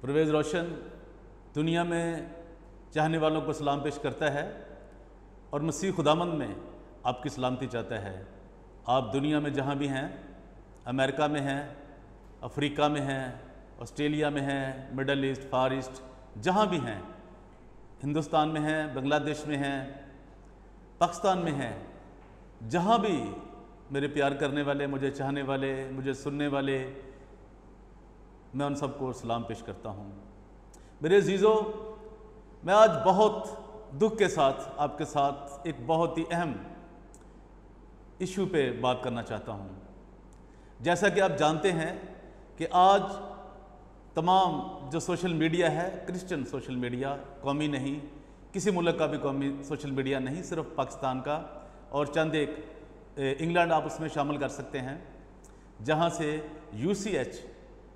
परवेज़ रोशन दुनिया में चाहने वालों को सलाम पेश करता है और मसीह खुदामंद में आपकी सलामती चाहता है। आप दुनिया में जहाँ भी हैं, अमेरिका में हैं, अफ्रीका में हैं, ऑस्ट्रेलिया में हैं, मिडल ईस्ट, फार ईस्ट, जहाँ भी हैं, हिंदुस्तान में हैं, बांग्लादेश में हैं, पाकिस्तान में हैं, जहाँ भी मेरे प्यार करने वाले, मुझे चाहने वाले, मुझे सुनने वाले, मैं उन सबको सलाम पेश करता हूँ। मेरे अजीज़ों, मैं आज बहुत दुख के साथ आपके साथ एक बहुत ही अहम इशू पे बात करना चाहता हूँ। जैसा कि आप जानते हैं कि आज तमाम जो सोशल मीडिया है, क्रिश्चियन सोशल मीडिया, कौमी नहीं, किसी मुल्क का भी कौमी सोशल मीडिया नहीं, सिर्फ पाकिस्तान का और चंद एक इंग्लैंड आप उसमें शामिल कर सकते हैं, जहाँ से यूसीएच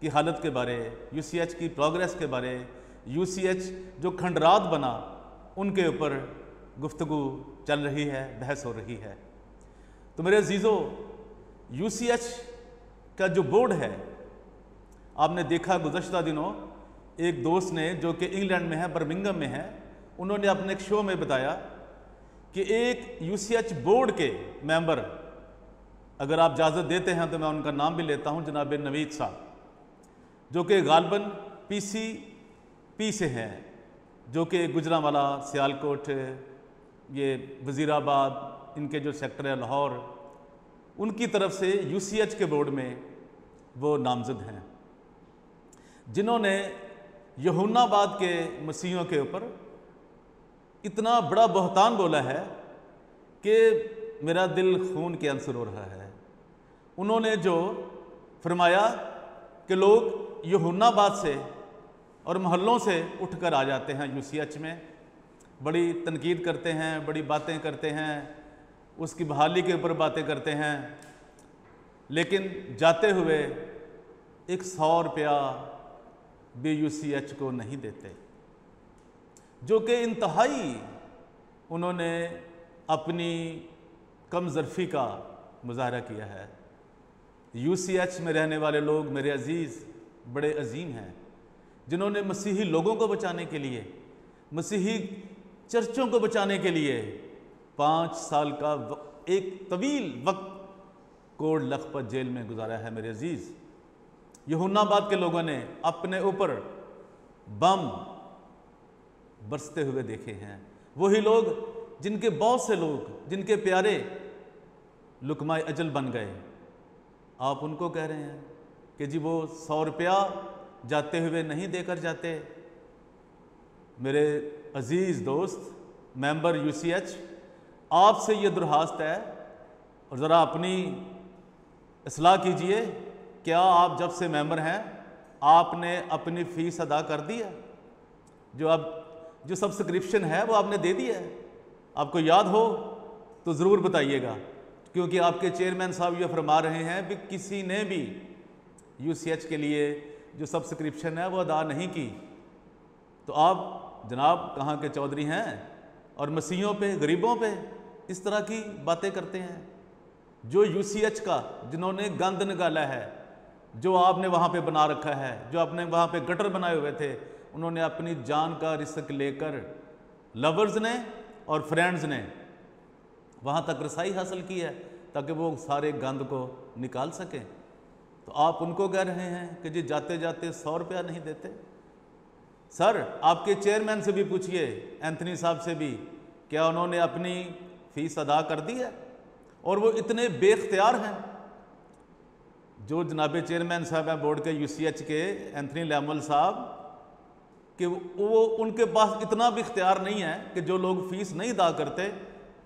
की हालत के बारे, यूसीएच की प्रोग्रेस के बारे, यूसीएच जो खंडरात बना उनके ऊपर गुफ्तगू चल रही है, बहस हो रही है। तो मेरे अजीज़ों, यूसीएच का जो बोर्ड है, आपने देखा गुज़श्ता दिनों एक दोस्त ने जो कि इंग्लैंड में है, बर्मिंघम में है, उन्होंने अपने एक शो में बताया कि एक यूसीएच बोर्ड के मेंबर, अगर आप इजाज़त देते हैं तो मैं उनका नाम भी लेता हूं, जनाब नवीद साहब, जो कि गालबन पीसीपी से हैं, जो कि गुजरांवाला, सियालकोट, ये वज़ीराबाद, इनके जो सेक्टर है लाहौर, उनकी तरफ से यूसीएच के बोर्ड में वो नामज़द हैं, जिन्होंने यूहन्नाबाद के मसीहों के ऊपर इतना बड़ा बहतान बोला है कि मेरा दिल खून के आंसू रो रहा है। उन्होंने जो फरमाया कि लोग यूहन्नाबाद से और मोहल्लों से उठकर आ जाते हैं यूसीएच में, बड़ी तनकीद करते हैं, बड़ी बातें करते हैं, उसकी बहाली के ऊपर बातें करते हैं, लेकिन जाते हुए एक 100 रुपया भी यूसीएच को नहीं देते, जो कि इंतहाई उन्होंने अपनी कमज़रफ़ी का मुज़ाहरा किया है। यूसीएच में रहने वाले लोग मेरे अजीज़ बड़े अजीम हैं, जिन्होंने मसीही लोगों को बचाने के लिए, मसीही चर्चों को बचाने के लिए 5 साल का एक तवील वक्त कोट लखपत जेल में गुजारा है। मेरे अजीज़, यूहन्नाबाद के लोगों ने अपने ऊपर बम बरसते हुए देखे हैं। वही लोग जिनके बहुत से लोग, जिनके प्यारे लुकमाए अजल बन गए, आप उनको कह रहे हैं कि जी वो 100 रुपया जाते हुए नहीं देकर जाते। मेरे अजीज़ दोस्त मेंबर यूसीएच, आपसे ये दरख्वास्त है और ज़रा अपनी इस्लाह कीजिए। क्या आप जब से मेंबर हैं आपने अपनी फ़ीस अदा कर दी है? जो सब्सक्रिप्शन है वो आपने दे दी है? आपको याद हो तो ज़रूर बताइएगा, क्योंकि आपके चेयरमैन साहब ये फरमा रहे हैं कि किसी ने भी यूसीएच के लिए जो सब्सक्रिप्शन है वो अदा नहीं की। तो आप जनाब कहाँ के चौधरी हैं और मसीहों पे, गरीबों पे इस तरह की बातें करते हैं? जो यूसीएच का जिन्होंने गंद निकाला है, जो आपने वहाँ पे बना रखा है, जो आपने वहाँ पे गटर बनाए हुए थे, उन्होंने अपनी जान का रिस्क लेकर लवर्स ने और फ्रेंड्स ने वहाँ तक रसाई हासिल की है ताकि वो सारे गंद को निकाल सकें। तो आप उनको कह रहे हैं कि जी जाते जाते 100 रुपया नहीं देते। सर, आपके चेयरमैन से भी पूछिए, एंथनी साहब से भी, क्या उन्होंने अपनी फ़ीस अदा कर दी है? और वो इतने बेख्तियार हैं, जो जनाब चेयरमैन साहब हैं बोर्ड के यूसीएच के, एंथनी लैमुअल साहब, कि वो उनके पास इतना भी इख्तियार नहीं है कि जो लोग फ़ीस नहीं अदा करते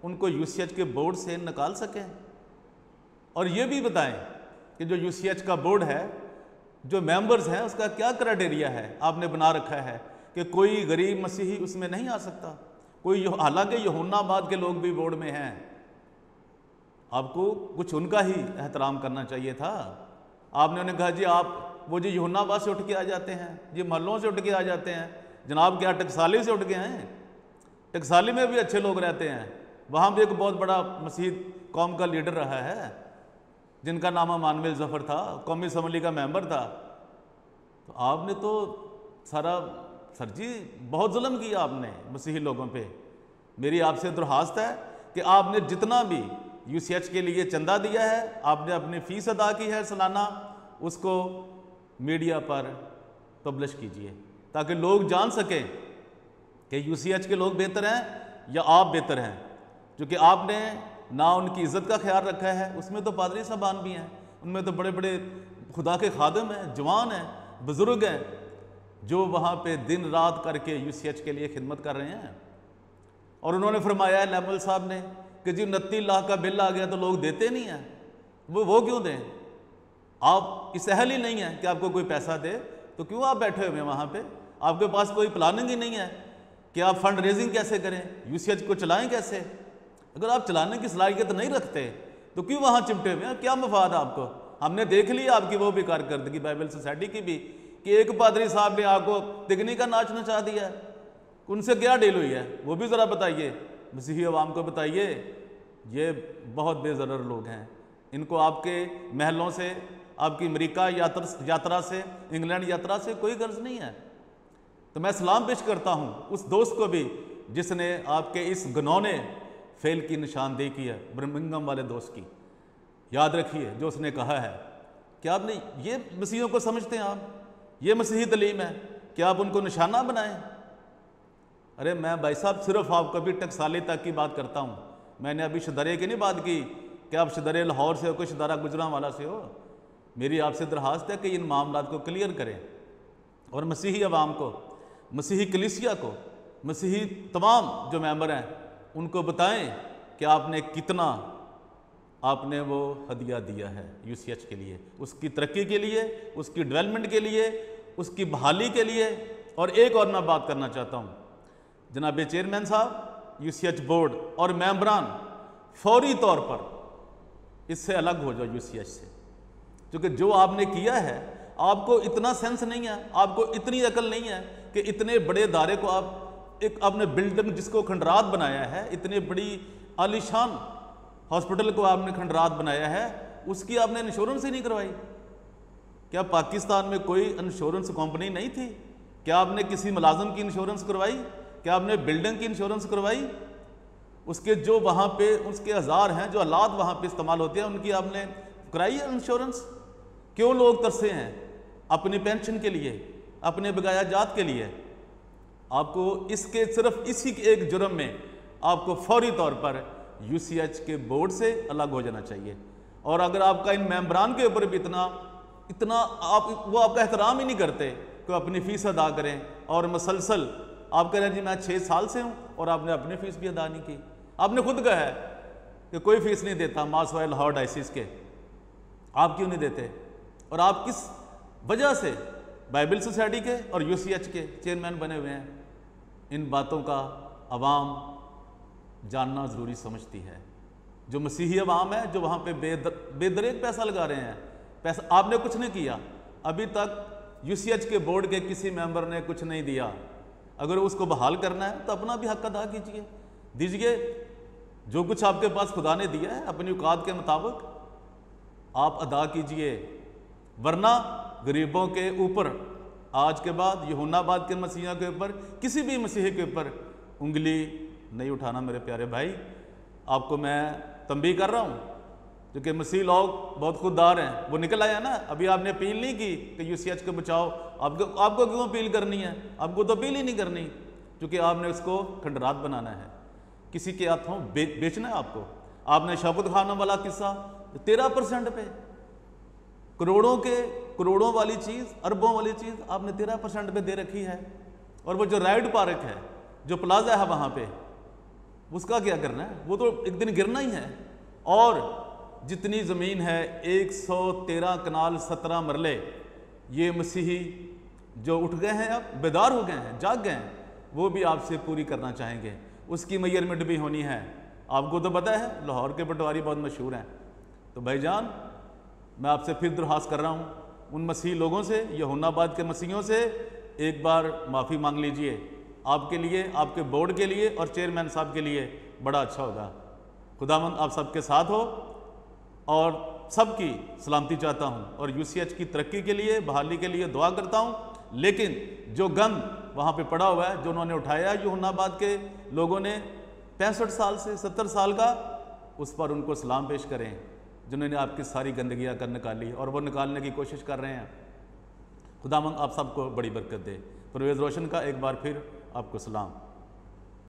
उनको यूसीएच के बोर्ड से निकाल सकें। और ये भी बताएं कि जो यूसीएच का बोर्ड है, जो मेंबर्स हैं, उसका क्या क्राइटेरिया है आपने बना रखा है कि कोई गरीब मसीही उसमें नहीं आ सकता, कोई, हालांकि यूहन्नाबाद के लोग भी बोर्ड में हैं। आपको कुछ उनका ही एहतराम करना चाहिए था। आपने उन्हें कहा जी आप वो जी यूहन्नाबाद से उठ के आ जाते हैं, जी मोहल्लों से उठ के आ जाते हैं। जनाब क्या टकसाली से उठ के हैं? टकसाली में भी अच्छे लोग रहते हैं, वहाँ भी एक बहुत बड़ा मसीह कौम का लीडर रहा है, जिनका नाम मानवेल जफ़र था, कौमी असम्बली का मेंबर था। तो आपने तो सारा सर जी बहुत जुल्म किया आपने मसीही लोगों पे। मेरी आपसे दरख्वास्त है कि आपने जितना भी यूसीएच के लिए चंदा दिया है, आपने अपनी फ़ीस अदा की है सालाना, उसको मीडिया पर पब्लिश कीजिए ताकि लोग जान सकें कि यूसीएच के लोग बेहतर हैं या आप बेहतर हैं। क्योंकि आपने ना उनकी इज़्ज़त का ख्याल रखा है। उसमें तो पादरी साहबान भी हैं, उनमें तो बड़े बड़े खुदा के खादिम हैं, जवान हैं, बुज़ुर्ग हैं, जो वहाँ पे दिन रात करके यूसीएच के लिए खिदमत कर रहे हैं। और उन्होंने फरमाया है लैमुअल साहब ने कि जी 29 लाख का बिल आ गया तो लोग देते नहीं हैं, वो क्यों दें? आप इस अहल ही नहीं है कि आपको कोई पैसा दे, तो क्यों आप बैठे हुए हैं वहाँ पे? आपके पास कोई प्लानिंग ही नहीं है कि आप फंड रेजिंग कैसे करें, यूसीएच को चलाएं कैसे? अगर आप चलाने की सलाहियत नहीं रखते तो क्यों वहाँ चिमटे हुए हैं? क्या मफाद आपको? हमने देख लिया आपकी वो भी कारकर्दगी बाइबल सोसाइटी की भी कि एक पादरी साहब ने आपको तिगनी का नाच नचा दिया है। उनसे क्या डील हुई है वो भी ज़रा बताइए, मसीही अवाम को बताइए। ये बहुत बेज़रर लोग हैं, इनको आपके महलों से, आपकी अमेरिका यात्रा से, इंग्लैंड यात्रा से कोई गर्ज नहीं है। तो मैं सलाम पेश करता हूँ उस दोस्त को भी जिसने आपके इस घिनौने फेल की निशानदेही की है, बर्मिंघम वाले दोस्त की। याद रखिए जो उसने कहा है कि आपने ये मसीहियों को समझते हैं आप, ये मसीही तलीम है कि आप उनको निशाना बनाएं। अरे मैं भाई साहब सिर्फ आपको अभी टकसाली तक की बात करता हूँ, मैंने अभी शदरे की नहीं बात की कि आप शदरे लाहौर से हो, कोई शदारा गुजरांवाला से हो। मेरी आपसे दरख्वास्त है कि इन मामलों को क्लियर करें और मसीही अवाम को, मसीही कलीसिया को, मसीही तमाम जो मेंबर हैं उनको बताएं कि आपने कितना आपने वो हदिया दिया है यूसीएच के लिए, उसकी तरक्की के लिए, उसकी डेवलपमेंट के लिए, उसकी बहाली के लिए। और एक और मैं बात करना चाहता हूँ, जनाब चेयरमैन साहब, यूसीएच बोर्ड और मेंबरान फौरी तौर पर इससे अलग हो जाओ यूसीएच से, क्योंकि जो आपने किया है, आपको इतना सेंस नहीं है, आपको इतनी अकल नहीं है कि इतने बड़े इदारे को आप, एक आपने बिल्डिंग जिसको खंडरात बनाया है, इतनी बड़ी आलीशान हॉस्पिटल को आपने खंडरात बनाया है, उसकी आपने इंश्योरेंस ही नहीं करवाई। क्या पाकिस्तान में कोई इंश्योरेंस कंपनी नहीं थी? क्या आपने किसी मुलाजिम की इंश्योरेंस करवाई? क्या आपने बिल्डिंग की इंश्योरेंस करवाई? उसके जो वहाँ पे उसके हज़ार हैं जो हालात वहाँ पे इस्तेमाल होते हैं, उनकी आपने कराई है इंश्योरेंस? क्यों लोग तरसे हैं अपनी पेंशन के लिए, अपने बगाया जात के लिए? आपको इसके सिर्फ इसी के एक जुर्म में आपको फौरी तौर पर यूसीएच के बोर्ड से अलग हो जाना चाहिए। और अगर आपका इन मेंबरान के ऊपर भी इतना आप वो आपका एहतराम ही नहीं करते कि अपनी फ़ीस अदा करें, और मसलसल आप कह रहे हैं जी मैं 6 साल से हूँ और आपने अपनी फ़ीस भी अदा नहीं की। आपने खुद कहा है कि कोई फ़ीस नहीं देता मासवाए लाहौर डायसिस के, आप क्यों नहीं देते? और आप किस वजह से बाइबल सोसाइटी के और यूसीएच के चेयरमैन बने हुए हैं? इन बातों का अवाम जानना ज़रूरी समझती है। जो मसीही अवाम है, जो वहाँ पे बेदरेक पैसा लगा रहे हैं, पैसा आपने कुछ नहीं किया अभी तक। यूसीएच के बोर्ड के किसी मेंबर ने कुछ नहीं दिया। अगर उसको बहाल करना है तो अपना भी हक अदा कीजिए, दीजिए जो कुछ आपके पास खुदा ने दिया है अपनी औकात के मुताबिक आप अदा कीजिए। वरना गरीबों के ऊपर आज के बाद, यूहन्नाबाद के मसीहा के ऊपर, किसी भी मसीही के ऊपर उंगली नहीं उठाना मेरे प्यारे भाई। आपको मैं तंबीह कर रहा हूँ, क्योंकि मसीह लोग बहुत खुददार हैं। वो निकल आया ना, अभी आपने अपील नहीं की कि यूसीएच को बचाओ। आपको क्यों अपील करनी है? आपको तो अपील ही नहीं करनी, क्योंकि आपने उसको खंडरात बनाना है, किसी के हाथों बेचना है आपको। आपने शौकत खानों वाला किस्सा 13% पे, करोड़ों वाली चीज़, अरबों वाली चीज़ आपने 13% पे दे रखी है। और वो जो राइड पार्क है, जो प्लाजा है वहाँ पे, उसका क्या करना है? वो तो एक दिन गिरना ही है। और जितनी ज़मीन है 113 कनाल 17 मरले, ये मसीही जो उठ गए हैं, अब बेदार हो गए हैं, जाग गए हैं, वो भी आपसे पूरी करना चाहेंगे। उसकी मेजरमेंट भी होनी है। आपको तो पता है लाहौर के पटवारी बहुत मशहूर हैं। तो भाईजान, मैं आपसे फिर दरख्वास्त कर रहा हूँ उन मसीही लोगों से, यूहन्नाबाद के मसीहियों से, एक बार माफ़ी मांग लीजिए। आपके लिए, आपके बोर्ड के लिए और चेयरमैन साहब के लिए बड़ा अच्छा होगा। खुदावंद आप सबके साथ हो और सबकी सलामती चाहता हूँ, और यूसीएच की तरक्की के लिए, बहाली के लिए दुआ करता हूँ। लेकिन जो गम वहाँ पे पड़ा हुआ है, जो उन्होंने उठाया यूहन्नाबाद के लोगों ने 65 साल से 70 साल का, उस पर उनको सलाम पेश करें, जिन्होंने आपकी सारी गंदगियाँ कर निकाली और वो निकालने की कोशिश कर रहे हैं। खुदावंद आप सबको बड़ी बरकत दे। परवेज़ रोशन का एक बार फिर आपको सलाम।